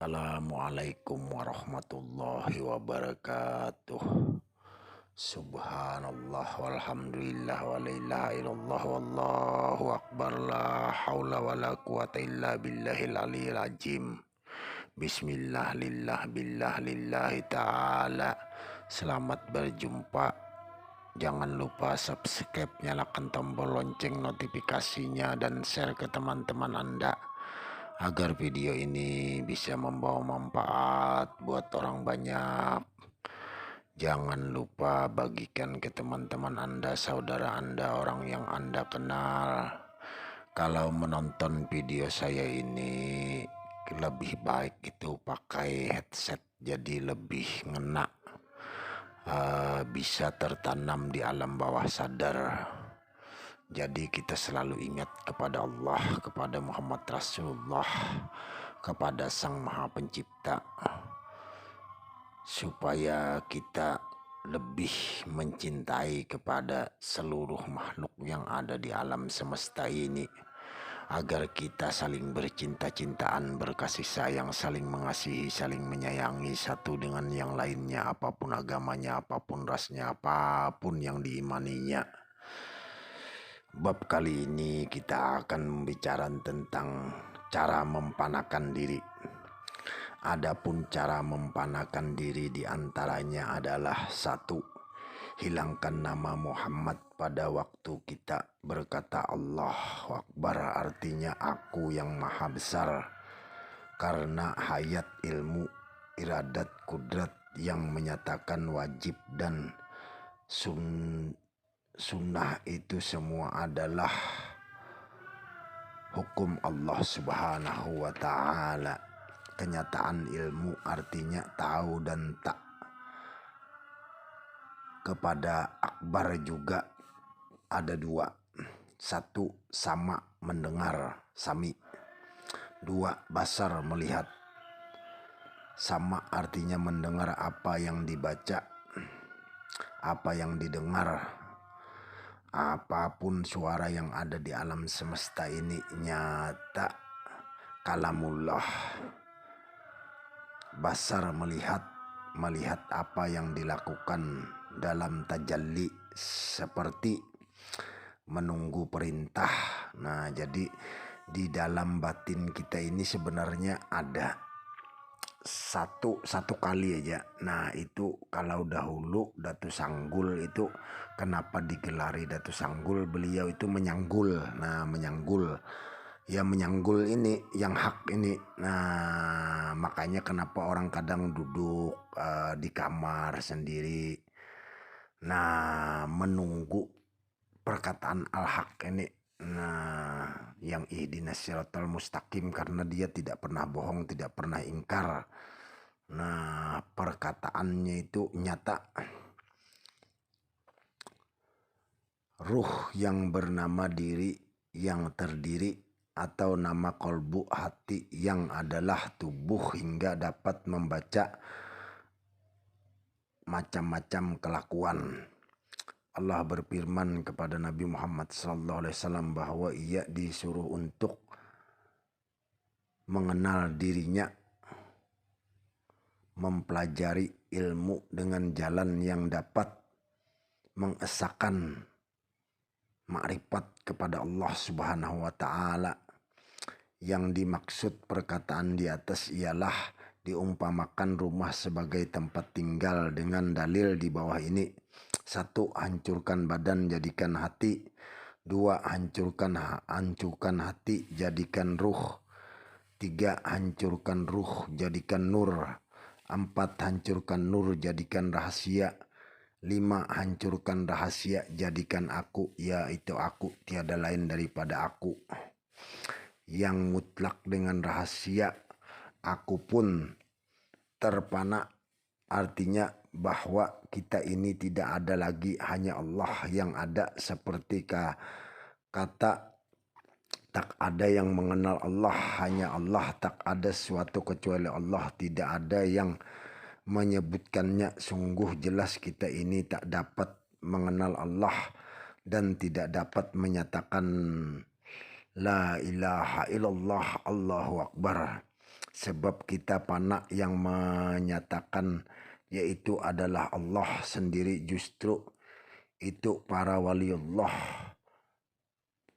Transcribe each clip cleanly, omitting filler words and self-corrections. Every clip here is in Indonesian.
Assalamualaikum warahmatullahi wabarakatuh. Subhanallah walhamdulillah wa la ilaha illallah wallahu akbar la haula wa la quwata illa billahil aliyil azim. Bismillah lillah billah lillahi ta'ala. Selamat berjumpa. Jangan lupa subscribe, nyalakan tombol lonceng notifikasinya dan share ke teman-teman Anda agar video ini bisa membawa manfaat buat orang banyak. Jangan lupa bagikan ke teman-teman Anda, saudara Anda, orang yang Anda kenal. Kalau menonton video saya ini lebih baik itu pakai headset, jadi lebih ngena, bisa tertanam di alam bawah sadar. Jadi kita selalu ingat kepada Allah, kepada Muhammad Rasulullah, kepada Sang Maha Pencipta, supaya kita lebih mencintai kepada seluruh makhluk yang ada di alam semesta ini, agar kita saling bercinta-cintaan, berkasih sayang, saling mengasihi, saling menyayangi satu dengan yang lainnya, apapun agamanya, apapun rasnya, apapun yang diimaninya. Bab kali ini kita akan membicarakan tentang cara mempanakan diri. Adapun cara mempanakan diri diantaranya adalah: 1. Hilangkan nama Muhammad pada waktu kita berkata Allahu Akbar, artinya aku yang maha besar, karena hayat ilmu, iradat, kudrat yang menyatakan wajib dan sunnah itu semua adalah hukum Allah Subhanahu wa ta'ala. Kenyataan ilmu artinya tahu dan tak. Kepada akbar juga ada 2. 1. Sama, mendengar, sami. 2. Basar, melihat. Sama artinya mendengar apa yang dibaca, apa yang didengar. Apapun suara yang ada di alam semesta ini nyata kalamullah. Basar, melihat apa yang dilakukan dalam tajalli, seperti menunggu perintah. Nah, jadi di dalam batin kita ini sebenarnya ada satu kali aja. Nah, itu kalau dahulu Datu Sanggul itu kenapa digelari Datu Sanggul, beliau itu menyanggul. Nah, menyanggul, ya menyanggul ini yang hak ini. Nah, makanya kenapa orang kadang duduk di kamar sendiri, nah menunggu perkataan al-haq ini. Nah, yang ihdinas siratal mustaqim, karena dia tidak pernah bohong, tidak pernah ingkar. Nah, perkataannya itu nyata. Ruh yang bernama diri yang terdiri atau nama kolbu, hati yang adalah tubuh, hingga dapat membaca macam-macam kelakuan. Allah berfirman kepada Nabi Muhammad SAW bahwa ia disuruh untuk mengenal dirinya, mempelajari ilmu dengan jalan yang dapat mengesahkan makrifat kepada Allah Subhanahu wa ta'ala. Yang dimaksud perkataan di atas ialah diumpamakan rumah sebagai tempat tinggal dengan dalil di bawah ini: 1. Hancurkan badan, jadikan hati. 2. Hancurkan hati, jadikan ruh. 3. Hancurkan ruh, jadikan nur. 4. Hancurkan nur, jadikan rahasia. 5. Hancurkan rahasia, jadikan aku, yaitu aku, tiada lain daripada aku. Yang mutlak dengan rahasia, aku pun terpana, artinya bahwa kita ini tidak ada lagi, hanya Allah yang ada. Seperti kata tak ada yang mengenal Allah, hanya Allah. Tak ada sesuatu kecuali Allah, tidak ada yang menyebutkannya. Sungguh jelas kita ini tak dapat mengenal Allah dan tidak dapat menyatakan la ilaha illallah, Allahu Akbar. Sebab kita fana yang menyatakan yaitu adalah Allah sendiri. Justru itu para waliullah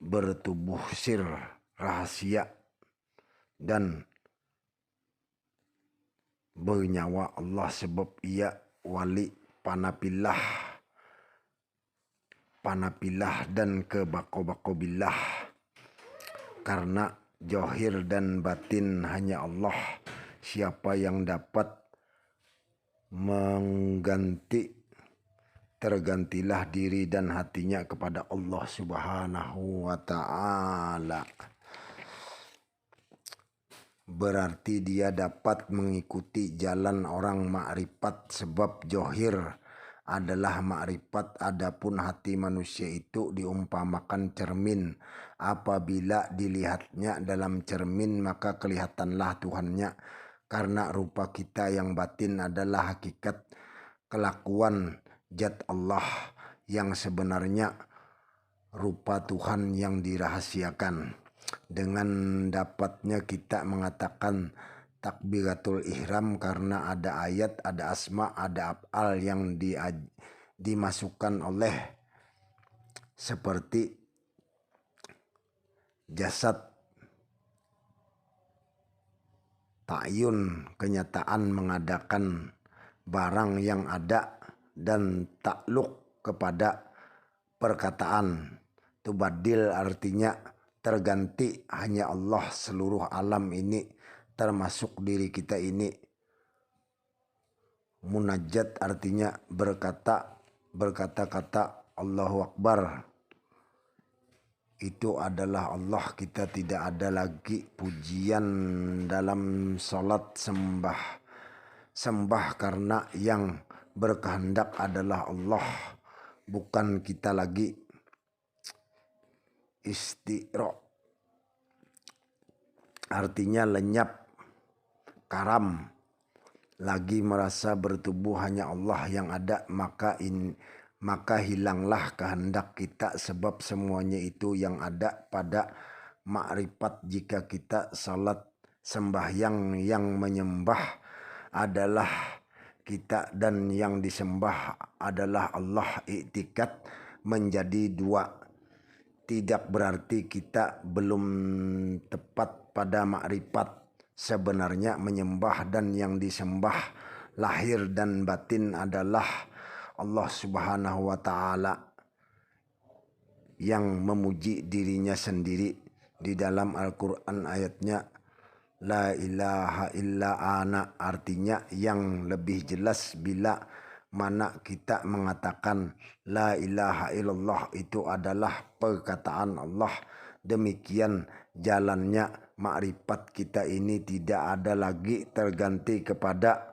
bertubuh sir rahasia dan bernyawa Allah, sebab ia wali panapilah dan kebako-bako billah. Karena johir dan batin hanya Allah. Siapa yang dapat mengganti, tergantilah diri dan hatinya kepada Allah Subhanahu wa ta'ala. Berarti dia dapat mengikuti jalan orang makrifat, sebab johir adalah makrifat, adapun hati manusia itu diumpamakan cermin. Apabila dilihatnya dalam cermin, maka kelihatanlah Tuhannya. Karena rupa kita yang batin adalah hakikat kelakuan zat Allah yang sebenarnya, rupa Tuhan yang dirahasiakan. Dengan dapatnya kita mengatakan takbiratul ihram karena ada ayat, ada asma, ada af'al yang dimasukkan oleh seperti jasad, ta'yun, kenyataan mengadakan barang yang ada, dan takluk kepada perkataan. Tubadil artinya terganti, hanya Allah seluruh alam ini termasuk diri kita ini. Munajat artinya berkata-kata Allahu Akbar. Itu adalah Allah, kita tidak ada lagi pujian dalam salat sembah karena yang berkehendak adalah Allah, bukan kita lagi. Istiro artinya lenyap, karam, lagi merasa bertubuh hanya Allah yang ada, maka hilanglah kehendak kita, sebab semuanya itu yang ada pada makrifat. Jika kita salat sembahyang, yang menyembah adalah kita dan yang disembah adalah Allah, iktikat menjadi dua. Tidak berarti kita belum tepat pada makrifat. Sebenarnya menyembah dan yang disembah lahir dan batin adalah Allah Subhanahu wa ta'ala yang memuji dirinya sendiri. Di dalam Al-Quran ayatnya la ilaha illa ana, artinya yang lebih jelas bila mana kita mengatakan la ilaha illallah, itu adalah perkataan Allah. Demikian jalannya makrifat kita ini tidak ada lagi terganti kepada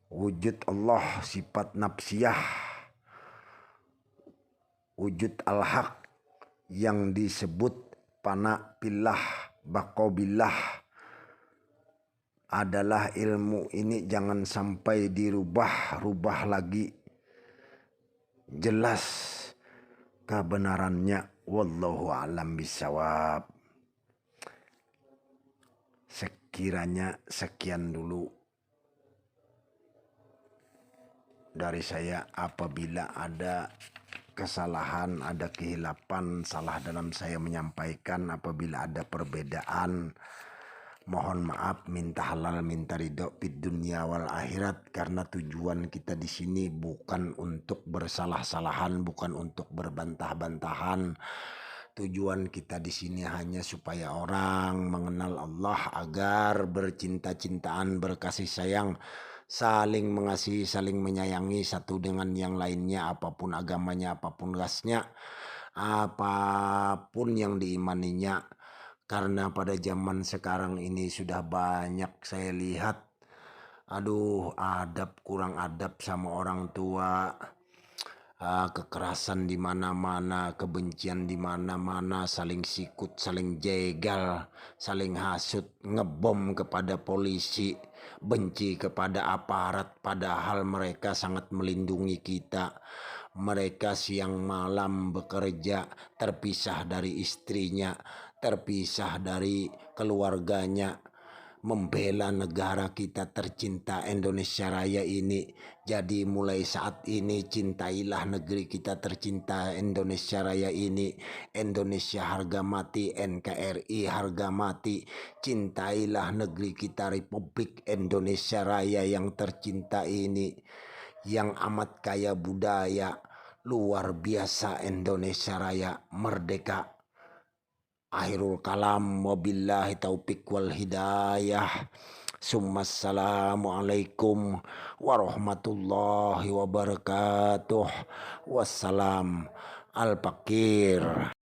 wujud Allah, sifat nafsiyah, wujud al-haq yang disebut fana billah, baqo billah. Adalah ilmu ini jangan sampai dirubah lagi. Jelas kebenarannya. Wallahu a'lam bishawab. Sekiranya sekian dulu dari saya. Apabila ada kesalahan, ada kehilapan, salah dalam saya menyampaikan, apabila ada perbedaan, mohon maaf, minta halal, minta ridho fid dunya wal akhirat. Karena tujuan kita di sini bukan untuk bersalah-salahan, bukan untuk berbantah-bantahan. Tujuan kita di sini hanya supaya orang mengenal Allah, agar bercinta-cintaan, berkasih sayang, saling mengasihi, saling menyayangi satu dengan yang lainnya, apapun agamanya, apapun rasnya, apapun yang diimaninya. Karena pada zaman sekarang ini sudah banyak saya lihat, kurang adab sama orang tua, kekerasan di mana-mana, kebencian di mana-mana, saling sikut, saling jegal, saling hasut, ngebom kepada polisi, benci kepada aparat, padahal mereka sangat melindungi kita. Mereka siang malam bekerja, terpisah dari istrinya, terpisah dari keluarganya, membela negara kita tercinta Indonesia Raya ini. Jadi mulai saat ini cintailah negeri kita tercinta Indonesia Raya ini. Indonesia harga mati, NKRI harga mati. Cintailah negeri kita Republik Indonesia Raya yang tercinta ini, yang amat kaya budaya, luar biasa Indonesia Raya, merdeka. Akhirul kalam, wabillahi taufiq wal hidayah. Assalamualaikum warahmatullahi wabarakatuh. Wassalam. Al-Fakir.